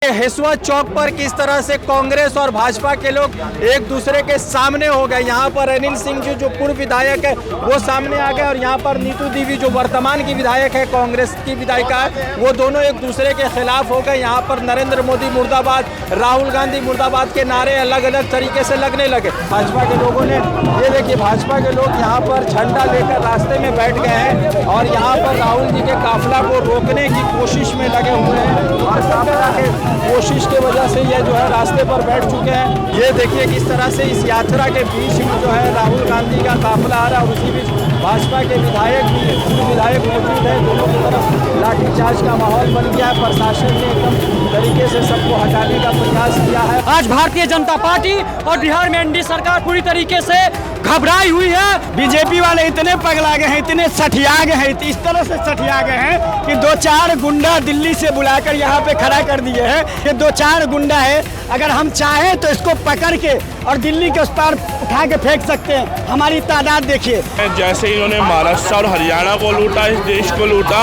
हेसुआ चौक पर किस तरह से कांग्रेस और भाजपा के लोग एक दूसरे के सामने हो गए। यहाँ पर अनिल सिंह जी जो पूर्व विधायक है वो सामने आ गए और यहाँ पर नीतू देवी जो वर्तमान की विधायक है, कांग्रेस की विधायिका है, वो दोनों एक दूसरे के खिलाफ हो गए। यहाँ पर नरेंद्र मोदी मुर्दाबाद, राहुल गांधी मुर्दाबाद के नारे अलग अलग तरीके से लगने लगे। भाजपा के लोगों ने, ये देखिए भाजपा के लोग यहाँ पर झंडा लेकर रास्ते में बैठ गए हैं और यहाँ पर राहुल जी के काफिला को रोकने की कोशिश में लगे हुए हैं और काफिला के कोशिश की वजह से ये जो है रास्ते पर बैठ चुके हैं। ये देखिए किस तरह से इस यात्रा के बीच में जो है राहुल गांधी का काफिला आ रहा है और उसी बीच भाजपा के विधायक भी विधायक मौजूद है। दोनों की तरफ लाठीचार्ज का माहौल बन गया है। प्रशासन ने एकदम तरीके से सबको हटाने का प्रयास किया है। आज भारतीय जनता पार्टी और बिहार में एनडीए सरकार पूरी तरीके से घबराई हुई है। बीजेपी वाले इतने पगला गए हैं, इतने सठिया गए हैं, इस तरह से सठिया गए हैं कि दो चार गुंडा दिल्ली से बुलाकर यहाँ पे खड़ा कर दिए हैं। ये दो चार गुंडा है, अगर हम चाहें तो इसको पकड़ के और दिल्ली के उस पार उठा के फेंक सकते हैं। हमारी तादाद देखिए। जैसे इन्होंने महाराष्ट्र और हरियाणा को लूटा, इस देश को लूटा,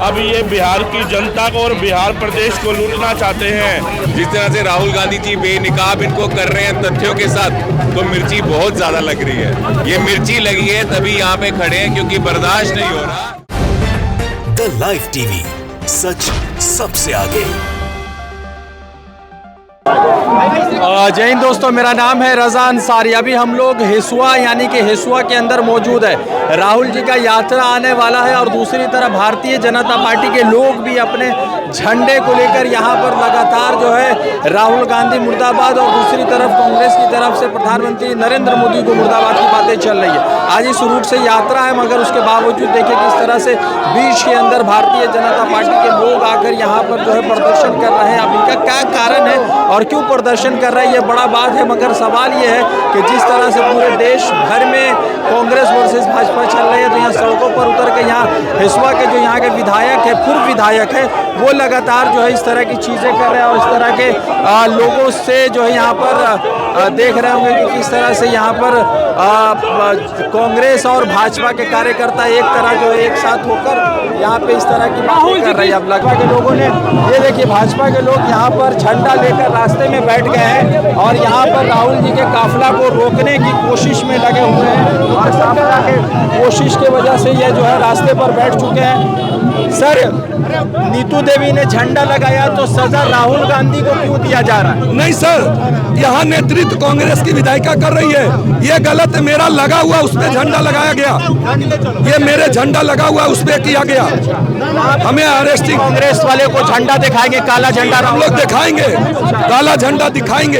अब ये बिहार की जनता को और बिहार प्रदेश को लूटना चाहते हैं। जिस तरह से राहुल गांधी जी बेनकाब इनको कर रहे हैं तथ्यों के साथ, तो मिर्ची बहुत ज्यादा लग रही है। ये मिर्ची लगी है तभी यहाँ पे खड़े हैं, क्योंकि बर्दाश्त नहीं हो रहा। द लाइव टीवी, सच सबसे आगे। जय हिंद दोस्तों, मेरा नाम है रजा अंसारी। अभी हम लोग हेसुआ यानी कि हेसुआ के अंदर मौजूद है। राहुल जी का यात्रा आने वाला है और दूसरी तरफ भारतीय जनता पार्टी के लोग भी अपने झंडे को लेकर यहाँ पर लगातार जो है राहुल गांधी मुर्दाबाद और दूसरी तरफ कांग्रेस की तरफ से प्रधानमंत्री नरेंद्र मोदी को मुर्दाबाद की बातें चल रही है। आज इस रूट से यात्रा है, मगर उसके बावजूद देखिए किस तरह से बीच के अंदर भारतीय जनता पार्टी के लोग आकर यहाँ पर जो है प्रदर्शन कर रहे हैं। अब इनका क्या कारण है और क्यों प्रदर्शन कर रहे हैं, ये बड़ा बात है। मगर सवाल ये है कि जिस तरह से पूरे देश भर में कांग्रेस वर्सेस भाजपा चल रही है, तो यहाँ सड़कों पर उतर के यहाँ हेसुआ के जो यहाँ के विधायक है, पूर्व विधायक है, वो लगातार जो है इस तरह की चीज़ें कर रहे हैं और इस तरह के लोगों से जो है यहाँ पर देख रहे होंगे कि किस तरह से यहाँ पर कांग्रेस और भाजपा के कार्यकर्ता एक तरह जो है एक साथ होकर यहाँ पे इस तरह की बातें कर रहे हैं। अब भाजपा के लोगों ने, ये देखिए भाजपा के लोग यहाँ पर झंडा लेकर रास्ते में बैठ गए हैं और यहाँ पर राहुल जी के काफिला को रोकने की कोशिश में लगे हुए हैं और काफिला के कोशिश की वजह से ये जो है रास्ते पर बैठ चुके हैं। सर, नीतू देवी ने झंडा लगाया तो सजा राहुल गांधी को क्यों दिया जा रहा है? नहीं सर, यहाँ नेतृत्व कांग्रेस की विधायिका कर रही है, ये गलत है। मेरा लगा हुआ उस पर झंडा लगाया गया, ये मेरे झंडा लगा हुआ उस पर किया गया। हमें अरेस्टिंग, कांग्रेस वाले को झंडा दिखाएंगे, काला झंडा हम लोग दिखाएंगे, काला झंडा दिखाएंगे।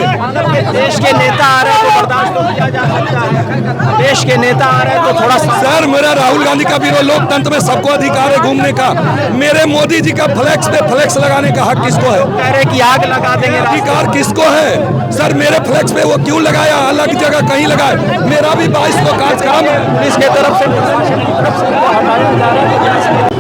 देश के नेता आ रहे हैं तो बर्दाश्त तो किया जा सकता है। देश के नेता आ रहे हैं तो थोड़ा सर, मेरा राहुल गांधी का विरोध, लोकतंत्र में सबको अधिकार है घूमने का। मेरे मोदी जी का फ्लेक्स पे फ्लेक्स लगाने का हक किसको है? कह रहे कि आग लगा देंगे। अधिकार किसको है? सर, मेरे फ्लेक्स पे वो क्यों लगाया? अलग जगह कहीं लगाए। मेरा भी 22 को कार्यक्रम पुलिस की तरफ से हटाया जा रहा है।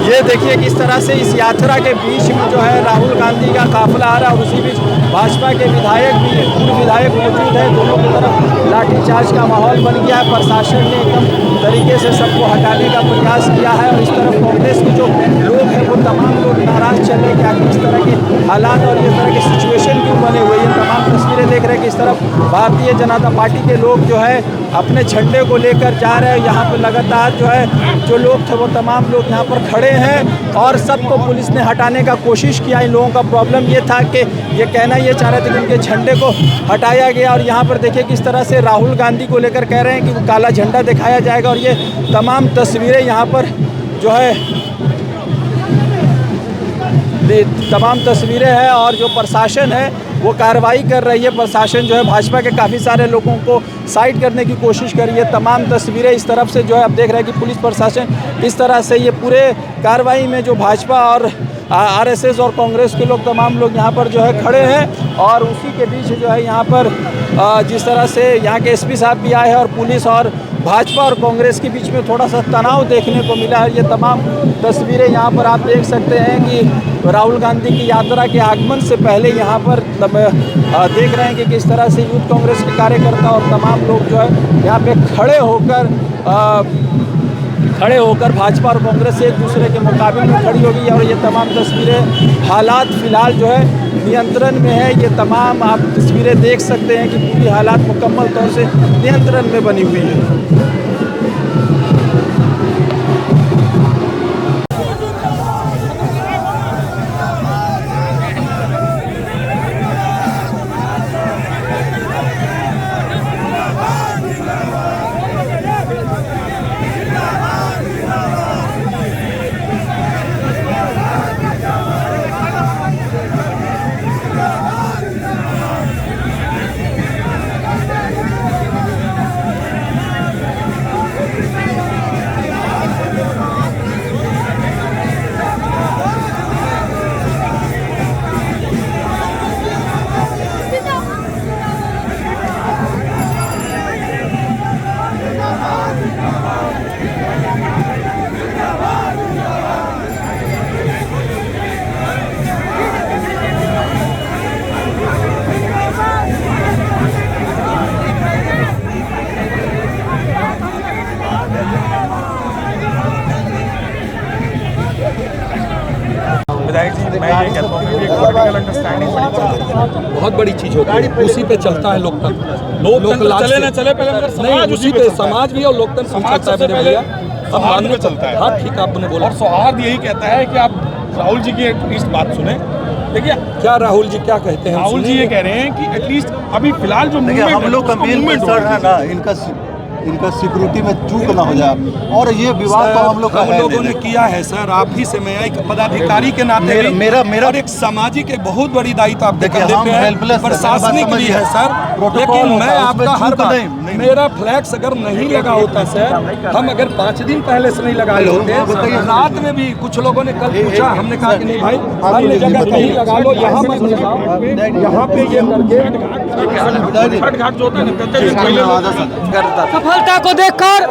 ये देखिए किस तरह से इस यात्रा के बीच में जो है राहुल गांधी का काफिला आ रहा है और उसी बीच भाजपा के विधायक भी पूर्व विधायक मौजूद है। दोनों की तरफ लाठीचार्ज का माहौल बन गया है। प्रशासन ने एकदम तरीके से सबको हटाने का प्रयास किया है और इस तरफ कांग्रेस के जो लोग हैं वो तमाम लोग नाराज चल रहे हैं कि इस तरह के हालात और इस तरह के सिचुएशन क्यों बने हुए। ये तमाम तस्वीरें देख रहे हैं कि इस तरफ भारतीय जनता पार्टी के लोग जो है अपने झंडे को लेकर जा रहे हैं। यहाँ पर लगातार जो है जो लोग थे वो तमाम लोग यहाँ पर खड़े हैं और सबको पुलिस ने हटाने का कोशिश किया। इन लोगों का प्रॉब्लम ये था कि ये कहना ये चाह रहे थे कि उनके झंडे को हटाया गया और यहाँ पर देखिए किस तरह से राहुल गांधी को लेकर कह रहे हैं कि काला झंडा दिखाया जाएगा और ये तमाम तस्वीरें यहाँ पर जो है तमाम तस्वीरें हैं और जो प्रशासन है वो कार्रवाई कर रही है। प्रशासन जो है भाजपा के काफ़ी सारे लोगों को साइड करने की कोशिश कर रही है। तमाम तस्वीरें इस तरफ से जो है अब देख रहे हैं कि पुलिस प्रशासन किस तरह से ये पूरे कार्रवाई में जो भाजपा और आरएसएस और कांग्रेस के लोग तमाम लोग यहाँ पर जो है खड़े हैं और उसी के बीच जो है यहाँ पर जिस तरह से यहाँ के एसपी साहब भी आए हैं और पुलिस और भाजपा और कांग्रेस के बीच में थोड़ा सा तनाव देखने को मिला है। ये तमाम तस्वीरें यहाँ पर आप देख सकते हैं कि राहुल गांधी की यात्रा के आगमन से पहले यहाँ पर देख रहे हैं कि किस तरह से यूथ कांग्रेस के कार्यकर्ता और तमाम लोग जो है यहाँ पे खड़े होकर खड़े होकर भाजपा और कांग्रेस एक दूसरे के मुकाबले में खड़ी होगी। और ये तमाम तस्वीरें हालात फ़िलहाल जो है नियंत्रण में है। ये तमाम आप तस्वीरें देख सकते हैं कि पूरी हालात मुकम्मल तौर से नियंत्रण में बनी हुई है। बहुत बड़ी चीज होती है, उसी पे चलता है लोकतंत्र। लोकतंत्र चले ना चले पहले समाज उसी पे, समाज भी और लोकतंत्र चलता है मेरे भैया, सब मान में चलता है। हाँ ठीक आपने बोला। और सौहार्द यही कहता है कि आप राहुल जी की एटलीस्ट बात सुने। देखिए क्या राहुल जी क्या कहते हैं? राहुल जी ये कह रहे हैं कि एटलीस्ट अभी फिलहाल जो हम लोग का मेन कंसर्न है ना इनका सिक्योरिटी में चूक ना हो जाए, और ये विवाद तो हम लोगों ने किया है सर। आप ही से मैं एक पदाधिकारी के नाते मेरा और एक सामाजिक एक बहुत बड़ी दायित्व आप देखिए, हम हेल्पलेस प्रशासनिक भी है सर, लेकिन मैं आपका हर बार मेरा फ्लैक्स अगर नहीं लगा होता सर, हम अगर 5 दिन पहले से नहीं लगाए होते, रात में भी कुछ लोगों ने कल पूछा, हमने कहा कि नहीं भाई अन्य जगह कहीं लगा लो, यहाँ मत लगाओ, यहाँ पे ये करके सफलता को देखकर,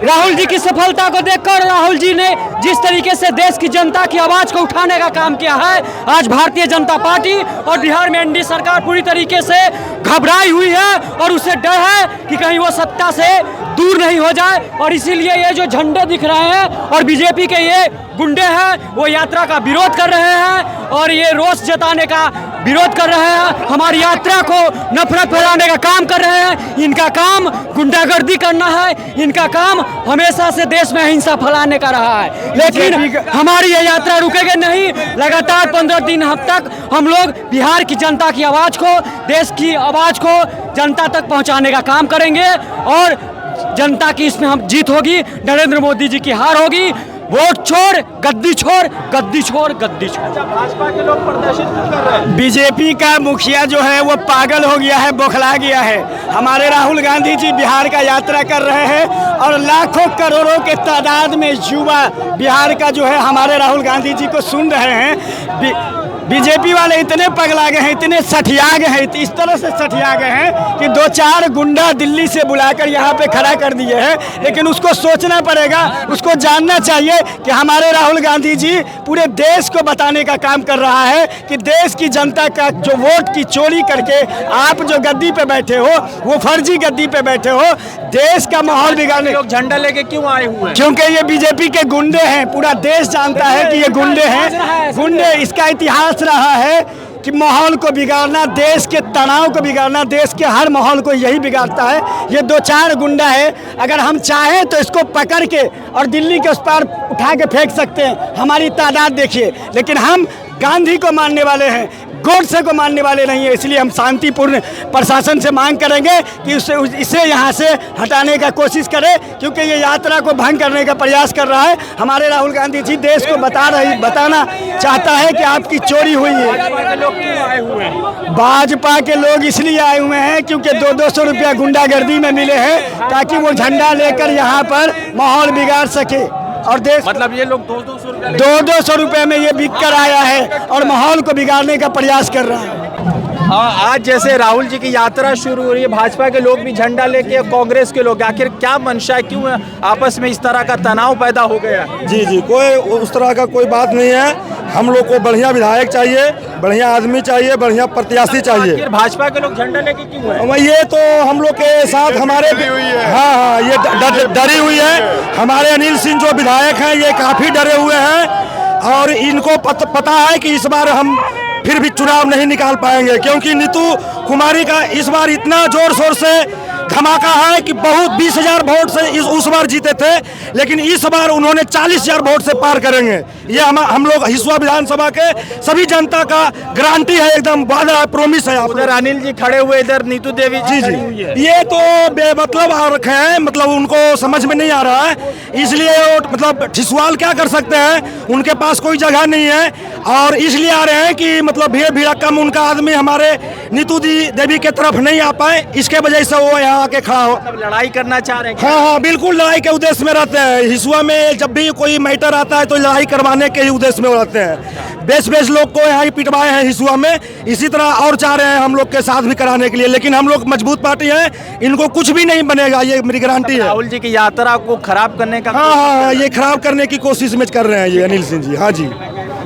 राहुल जी की सफलता को देखकर, राहुल जी ने जिस तरीके से देश की जनता की आवाज को उठाने का काम किया है, आज भारतीय जनता पार्टी और बिहार में एनडीए सरकार पूरी तरीके से घबराई हुई है और उसे डर है कि कहीं वो सत्ता से दूर नहीं हो जाए। और इसीलिए ये जो झंडे दिख रहे हैं और बीजेपी के ये गुंडे हैं वो यात्रा का विरोध कर रहे हैं और ये रोष जताने का विरोध कर रहे हैं, हमारी यात्रा को नफरत फैलाने का काम कर रहे हैं। इनका काम गुंडागर्दी करना है, इनका काम हमेशा से देश में हिंसा फैलाने का रहा है, लेकिन हमारी ये यात्रा रुकेगी नहीं। लगातार 15 दिन तक हम लोग बिहार की जनता की आवाज़ को, देश की आवाज़ को जनता तक पहुंचाने का काम करेंगे और जनता की इसमें हम जीत होगी, नरेंद्र मोदी जी की हार होगी। वोट छोड़, गद्दी छोड़, गद्दी छोड़, गद्दी छोड़। भाजपा के लोग प्रदर्शित क्यों कर रहे हैं? बीजेपी का मुखिया जो है वो पागल हो गया है, बौखला गया है। हमारे राहुल गांधी जी बिहार का यात्रा कर रहे हैं और लाखों करोड़ों के तादाद में युवा बिहार का जो है हमारे राहुल गांधी जी को सुन रहे हैं। बीजेपी वाले इतने पगला गए हैं, इतने सठिया गए हैं, इस तरह से सठिया गए हैं कि 2-4 गुंडा दिल्ली से बुलाकर यहाँ पे खड़ा कर दिए हैं। लेकिन उसको सोचना पड़ेगा, उसको जानना चाहिए कि हमारे राहुल गांधी जी पूरे देश को बताने का काम कर रहा है कि देश की जनता का जो वोट की चोरी करके आप जो गद्दी पे बैठे हो, वो फर्जी गद्दी पे बैठे हो, देश का माहौल बिगाड़ने। लोग झंडा लेके क्यों आए हुए हैं? क्योंकि ये बीजेपी के गुंडे हैं, पूरा देश जानता है कि ये गुंडे हैं। गुंडे, इसका इतिहास रहा है कि माहौल को बिगाड़ना, देश के तनाव को बिगाड़ना, देश के हर माहौल को यही बिगाड़ता है। ये 2-4 गुंडा है, अगर हम चाहें तो इसको पकड़ के और दिल्ली के उस पार उठा के फेंक सकते हैं। हमारी तादाद देखिए, लेकिन हम गांधी को मानने वाले हैं, गोडसे को मानने वाले नहीं है। इसलिए हम शांतिपूर्ण प्रशासन से मांग करेंगे कि इसे यहाँ से हटाने का कोशिश करे, क्योंकि ये यात्रा को भंग करने का प्रयास कर रहा है। हमारे राहुल गांधी जी देश को बताना चाहता है कि आपकी चोरी हुई है। भाजपा के लोग इसलिए आए हुए हैं क्योंकि 200 रुपया गुंडागर्दी में मिले हैं, ताकि वो झंडा लेकर यहाँ पर माहौल बिगाड़ सके। और देश, मतलब ये लोग 200 रुपये में ये बिक कर आया है और माहौल को बिगाड़ने का प्रयास कर रहा है। आज जैसे राहुल जी की यात्रा शुरू हो रही है, भाजपा के लोग भी झंडा लेके, कांग्रेस के लोग, आखिर क्या मंशा है, क्यों आपस में इस तरह का तनाव पैदा हो गया? जी जी, कोई उस तरह का कोई बात नहीं है। हम लोग को बढ़िया विधायक चाहिए, बढ़िया आदमी चाहिए, बढ़िया प्रत्याशी चाहिए। आखिर भाजपा के लोग झंडा लेके क्यों है? ये तो हम लोग के साथ हमारे हाँ, ये डरी हुई है। हमारे अनिल सिंह जो विधायक हैं, ये काफ़ी डरे हुए हैं और इनको पता है कि इस बार हम फिर भी चुनाव नहीं निकाल पाएंगे, क्योंकि नीतू कुमारी का इस बार इतना जोर शोर से धमाका है कि बहुत 20,000 वोट से उस बार जीते थे, लेकिन इस बार उन्होंने 40,000 वोट से पार करेंगे। ये हम लोग हिसुआ विधानसभा के सभी जनता का गारंटी है, एकदम वादा है, प्रॉमिस है। उधर अनिल जी खड़े हुए, इधर नीतू देवी जी जी, ये तो बेमतलब आ रखे हैं, मतलब उनको समझ में नहीं आ रहा है, इसलिए मतलब ठिसवाल क्या कर सकते हैं, उनके पास कोई जगह नहीं है और इसलिए आ रहे हैं कि मतलब भीड़ भीड़ कम, उनका आदमी हमारे नीतू देवी के तरफ नहीं आ पाए, इसके वजह से वो यहाँ आके खड़ा हो। लड़ाई करना चाह रहे हैं? हाँ, बिल्कुल लड़ाई के उद्देश्य में रहते हैं। हिसुआ में जब भी कोई मैटर आता है तो लड़ाई करवाने के ही उद्देश्य में रहते हैं। बेस लोग को यहाँ ही पिटवाए हैं हिसुआ में, इसी तरह और चाह रहे हैं हम लोग के साथ भी कराने के लिए, लेकिन हम लोग मजबूत पार्टी है, इनको कुछ भी नहीं बनेगा, ये मेरी गारंटी है। राहुल जी की यात्रा को खराब करने का? हाँ, ये खराब करने की कोशिश में कर रहे हैं ये अनिल सिंह जी। हाँ जी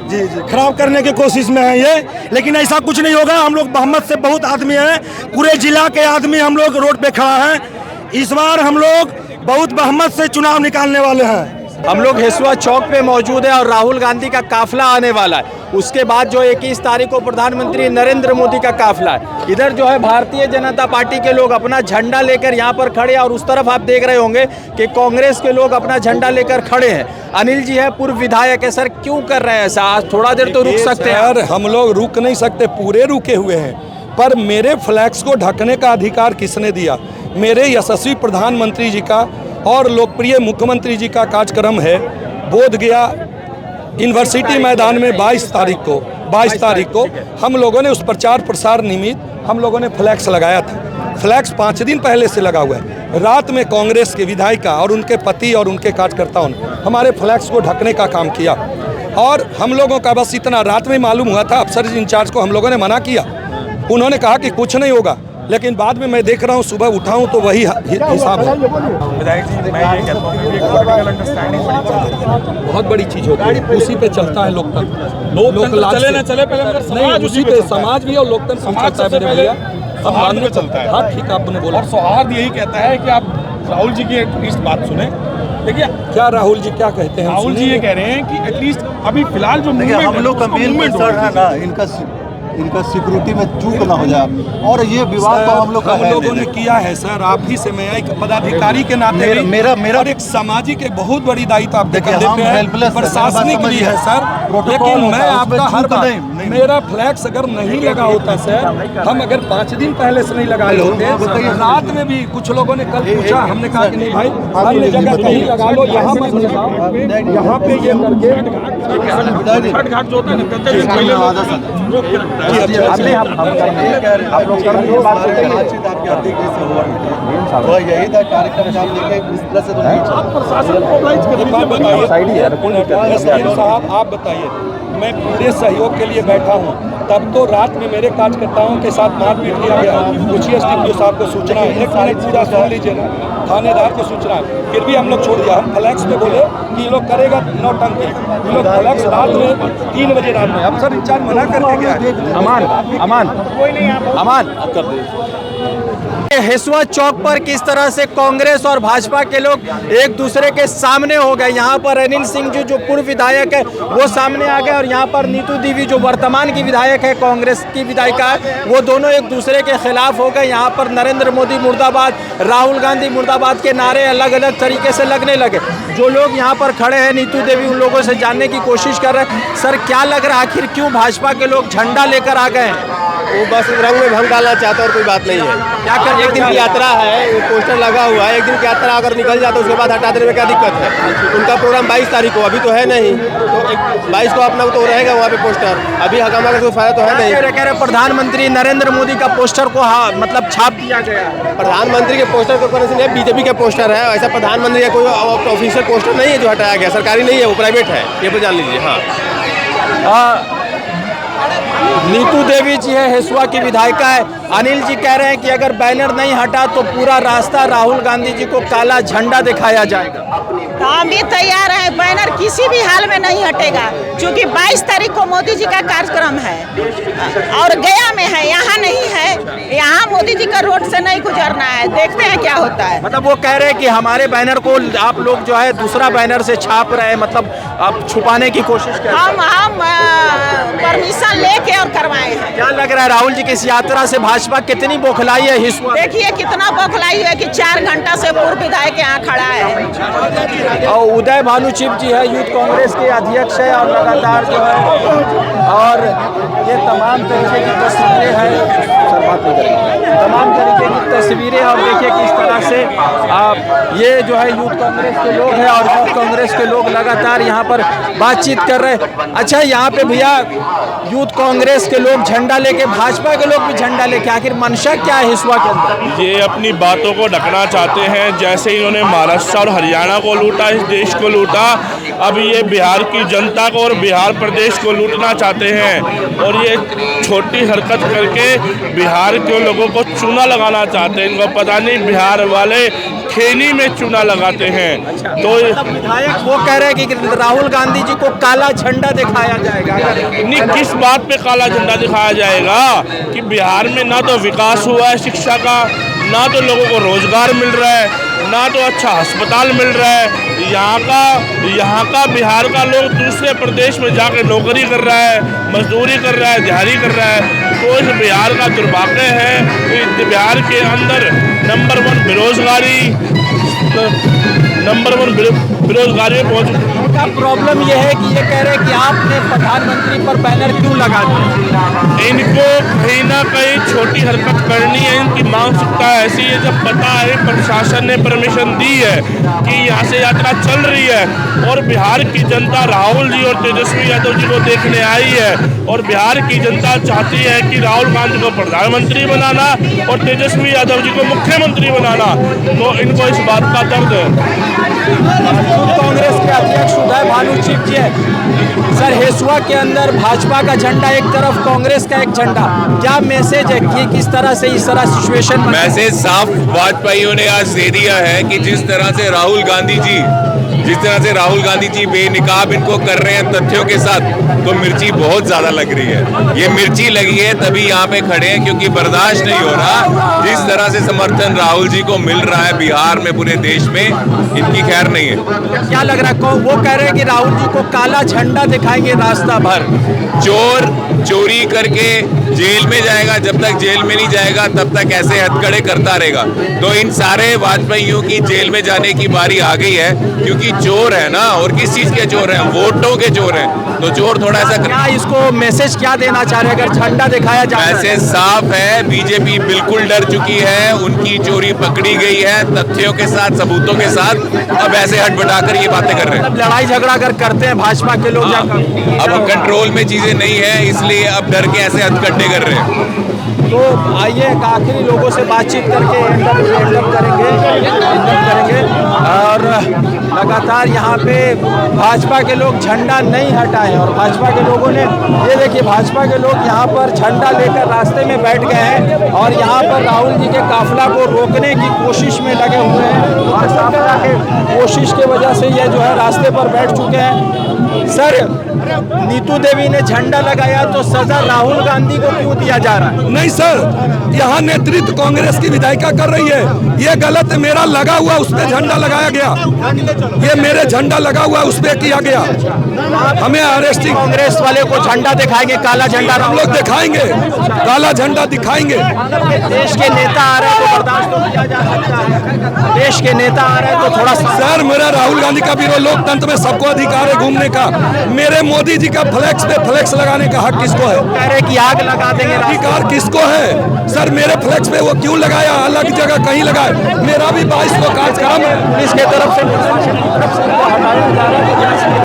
जी जी, खराब करने की कोशिश में है ये, लेकिन ऐसा कुछ नहीं होगा। हम लोग बहुमत से बहुत आदमी हैं, पूरे जिला के आदमी हम लोग रोड पे खड़ा हैं। इस बार हम लोग बहुत बहुमत से चुनाव निकालने वाले हैं। हम लोग हिसुआ चौक पे मौजूद है और राहुल गांधी का काफिला आने वाला है। उसके बाद जो 21 तारीख को प्रधानमंत्री नरेंद्र मोदी का काफिला है। इधर जो है भारतीय जनता पार्टी के लोग अपना झंडा लेकर यहाँ पर खड़े हैं और उस तरफ आप देख रहे होंगे कि कांग्रेस के लोग अपना झंडा लेकर खड़े हैं। अनिल जी है, पूर्व विधायक है। सर, क्यों कर रहे हैं ऐसा? आज थोड़ा देर तो रुक सकते हैं। सर, हम लोग रुक नहीं सकते, पूरे रुके हुए हैं, पर मेरे फ्लैक्स को ढकने का अधिकार किसने दिया? मेरे यशस्वी प्रधानमंत्री जी का और लोकप्रिय मुख्यमंत्री जी का कार्यक्रम है बोधगया यूनिवर्सिटी मैदान में 22 तारीख को हम लोगों ने उस प्रचार प्रसार निमित्त हम लोगों ने फ्लैक्स लगाया था। फ्लैक्स 5 दिन पहले से लगा हुआ है। रात में कांग्रेस के विधायिका और उनके पति और उनके कार्यकर्ताओं ने हमारे फ्लैक्स को ढकने का काम किया और हम लोगों का बस इतना रात में मालूम हुआ था। अफसर इंचार्ज को हम लोगों ने मना किया, उन्होंने कहा कि कुछ नहीं होगा, लेकिन बाद में मैं देख रहा हूँ, सुबह उठाऊँ तो वही हिसाब है। विधायक जी, मैं ये कहता हूँ कि पॉलिटिकल अंडरस्टैंडिंग बहुत बड़ी चीज होती है, उसी पे चलता है लोकतंत्र। लोकतंत्र चले ना चले, पहले मगर समाज उसी पे समाज भी और लोकतंत्र समाज सबसे पहले समाज में चलता है। हाँ, ठीक आपने बोला। और सौहार्द यही कहता है कि आप राहुल जी की एटलीस्ट बात सुने। देखिए, क्या राहुल जी क्या कहते हैं? राहुल जी ये कह रहे हैं कि एटलीस्ट अभी फिलहाल जो हम लोग का मेन कंसर्न है ना, इनका सिक्योरिटी में चूक ना हो जाए, और ये विवाद तो हम लोगों ने किया है सर। आप ही से मैं एक पदाधिकारी के नाते मेरा और एक सामाजिक एक बहुत बड़ी दायित्व आप देखिए, हम हेल्पलेस प्रशासनिक भी है सर, लेकिन मैं आपका हर बार मेरा फ्लैक्स अगर नहीं लगा होता सर, हम अगर 5 दिन पहले से नहीं लगाए होते, रात में भी कुछ लोगों ने कल पूछा, हमने कहा कि नहीं भाई, अन्य जगह नहीं लगा लो, यहाँ मत लगाओ, यहाँ पे ये करके घाट जो होता है यही था कार्यक्रम इस तरह से साहब, आप बताइए, मैं पूरे सहयोग के लिए बैठा हूँ, तब तो रात में मेरे कार्यकर्ताओं के साथ मारपीट किया गया। पूछिए एसडीपीओ साहब को सूचना है, एक मिनट पूरा सुन लीजिए ना, थानेदार को सूचना है, फिर भी हम लोग छोड़ दिया। हम फ्लैक्स पे बोले कि ये लोग करेगा नौटंकी, ये लोग फ्लैक्स रात में 3 बजे रात में, अफसर इंचार्ज मना करके गया। अमान कर दे। हिसुआ चौक पर किस तरह से कांग्रेस और भाजपा के लोग एक दूसरे के सामने हो गए। यहाँ पर अनिल सिंह जी जो पूर्व विधायक है वो सामने आ गए और यहाँ पर नीतू देवी जो वर्तमान की विधायक है, कांग्रेस की विधायिका है, वो दोनों एक दूसरे के खिलाफ हो गए। यहाँ पर नरेंद्र मोदी मुर्दाबाद, राहुल गांधी मुर्दाबाद के नारे अलग अलग तरीके से लगने लगे। जो लोग यहाँ पर खड़े हैं, नीतू देवी उन लोगों से जानने की कोशिश कर रहे हैं। सर, क्या लग रहा है, आखिर क्यों भाजपा के लोग झंडा लेकर आ गए हैं? वो बस रंग में भंग डालना चाहते और कोई बात नहीं है। क्या कर, एक दिन की यात्रा है, पोस्टर लगा हुआ है, एक दिन की यात्रा अगर निकल जाता है उसके बाद हटा देने में क्या दिक्कत है? उनका प्रोग्राम 22 तारीख को, अभी तो है नहीं, तो 22 को अपना तो रहेगा वहाँ पे पोस्टर, अभी हकामा का कोई फायदा तो है नहीं। कह रहे प्रधानमंत्री नरेंद्र मोदी का पोस्टर को मतलब छाप दिया गया। प्रधानमंत्री के पोस्टर को करने से बीजेपी का पोस्टर है, ऐसा प्रधानमंत्री का कोई ऑफिशियल पोस्टर नहीं है जो हटाया गया, सरकारी नहीं है, वो प्राइवेट है, ये तो जान लीजिए। हाँ, नीतू देवी जी है, हिसुआ की विधायिका है। अनिल जी कह रहे हैं कि अगर बैनर नहीं हटा तो पूरा रास्ता राहुल गांधी जी को काला झंडा दिखाया जाएगा। हम भी तैयार हैं, बैनर किसी भी हाल में नहीं हटेगा, क्योंकि 22 तारीख को मोदी जी का कार्यक्रम है और गया में है, यहाँ नहीं है। यहाँ मोदी जी का रोड से नहीं गुजरना है, देखते हैं क्या होता है। मतलब वो कह रहे हैं कि हमारे बैनर को आप लोग जो है दूसरा बैनर से छाप रहे हैं, मतलब आप छुपाने की कोशिश कर रहे हैं। हम परमिशन लेके और करवाए हैं। क्या लग रहा है राहुल जी की इस यात्रा से भाजपा कितनी बौखलाई है हिसुआ? देखिए कितना बौखलाई है कि 4 घंटा से पूर्व विधायक यहाँ खड़ा है। और उदय भानु चिप जी है, यूथ कांग्रेस के अध्यक्ष है और लगातार जो है और ये तमाम तरीके की तस्वीरें हैं, तमाम तरीके की तस्वीरें और देखिए किस तरह से ये जो है यूथ कांग्रेस के लोग हैं और यूथ कांग्रेस के लोग लगातार यहाँ पर बातचीत कर रहे हैं। अच्छा, यहाँ पे भैया यूथ कांग्रेस के लोग झंडा लेके, भाजपा के लोग भी झंडा लेके, आखिर मंशा क्या है हिसुआ के अंदर? ये अपनी बातों को ढकना चाहते हैं। जैसे इन्होंने महाराष्ट्र और हरियाणा को लूटा, इस देश को लूटा, अब ये बिहार की जनता को और बिहार प्रदेश को लूटना चाहते हैं और ये छोटी हरकत करके बिहार के लोगों को चूना लगाना चाहते हैं। इनको पता नहीं बिहार वाले खेनी में चूना लगाते हैं। तो विधायक वो कह रहे हैं कि राहुल गांधी जी को काला झंडा दिखाया जाएगा। नहीं, किस बात पे काला झंडा दिखाया जाएगा कि बिहार में ना तो विकास हुआ है शिक्षा का, ना तो लोगों को रोजगार मिल रहा है, ना तो अच्छा अस्पताल मिल रहा है। यहाँ का बिहार का लोग दूसरे प्रदेश में जाकर नौकरी कर रहा है, मजदूरी कर रहा है, दिहाड़ी कर रहा है। तो इस बिहार का दुर्भाग्य है। इस बिहार के अंदर नंबर 1 बेरोजगारी पहुँच। उनका प्रॉब्लम यह है कि ये कह रहे हैं कि आपने प्रधानमंत्री पर बैनर क्यों लगा दिया? इनको कहीं ना कहीं छोटी हरकत करनी है। इनकी मानसिकता ऐसी है, जब पता है प्रशासन ने परमिशन दी है कि यहाँ से यात्रा चल रही है और बिहार की जनता राहुल जी और तेजस्वी यादव जी को देखने आई है और बिहार की जनता चाहती है कि राहुल गांधी को प्रधानमंत्री बनाना और तेजस्वी यादव जी को मुख्यमंत्री बनाना, तो इनको इस बात का दर्द है। कांग्रेस के अध्यक्ष उदय भानु चिप जी है। सर, हिसुआ के अंदर भाजपा का झंडा एक तरफ, कांग्रेस का एक झंडा, क्या मैसेज है कि किस तरह से इस तरह सिचुएशन? मैसेज साफ भाजपाइयों ने आज दे दिया है कि जिस तरह से राहुल गांधी जी बेनिकाब इनको कर रहे हैं तथ्यों के साथ, तो मिर्ची बहुत ज्यादा लग रही है। ये मिर्ची लगी है तभी यहाँ पे खड़े हैं, क्योंकि बर्दाश्त नहीं हो रहा जिस तरह से समर्थन राहुल जी को मिल रहा है बिहार में, पूरे देश में, इनकी खैर नहीं है। क्या लग रहा है? वो कह रहे हैं कि राहुल जी को काला झंडा दिखाएंगे रास्ता भर। चोर चोरी करके जेल में जाएगा, जब तक जेल में नहीं जाएगा तब तक ऐसे हथकड़े करता रहेगा। तो इन सारे वाजपेयियों की जेल में जाने की बारी आ गई है, क्योंकि चोर है ना। और किस चीज के चोर हैं? वोटों के चोर हैं। तो चोर थोड़ा सा क्या इसको मैसेज क्या देना चाह रहे हैं अगर झंडा दिखाया जाए? मैसेज साफ है, बीजेपी बिल्कुल डर चुकी है, उनकी चोरी पकड़ी गई है तथ्यों के साथ, सबूतों के साथ। अब ऐसे हटबटाकर ये बातें कर रहे हैं। लड़ाई झगड़ा अगर करते हैं भाजपा के लोग, अब कंट्रोल में चीजें नहीं है, इसलिए अब डर के ऐसे हथकंडे कर रहे हैं। तो आइए आखिरी लोगों से बातचीत करके एंडअप करेंगे और लगातार यहाँ पे भाजपा के लोग झंडा नहीं हटाए और भाजपा के लोगों ने, ये देखिए भाजपा के लोग यहाँ पर झंडा लेकर रास्ते में बैठ गए हैं और यहाँ पर राहुल जी के काफिला को रोकने की कोशिश में लगे हुए हैं और काफिला के कोशिश की वजह से ये जो है रास्ते पर बैठ चुके हैं। सर, नीतू देवी ने झंडा लगाया तो सजा राहुल गांधी को क्यों दिया जा रहा है? नहीं सर, यहाँ नेतृत्व कांग्रेस की विधायिका कर रही है, ये गलत है। मेरा लगा हुआ उस पर झंडा लगाया गया, ये मेरे झंडा लगा हुआ उस पर किया गया। हमें अरेस्टिंग, कांग्रेस वाले को झंडा दिखाएंगे, काला झंडा हम लोग दिखाएंगे, काला झंडा दिखाएंगे। देश के नेता आ रहे हैं तो बर्दाश्त तो किया जा सकता है। देश के नेता आ रहे हैं तो थोड़ा सर, मेरा राहुल गांधी का विरोध, लोकतंत्र में सबको अधिकार है घूमने का। मेरे मोदी जी का फ्लेक्स पे फ्लेक्स लगाने का हक किसको है? कह रहे कि आग लगा देंगे, अधिकार किसको है? सर, मेरे फ्लेक्स पे वो क्यों लगाया? अलग जगह कहीं लगाए। मेरा भी 22 को कार्यक्रम है, पुलिस के तरफ से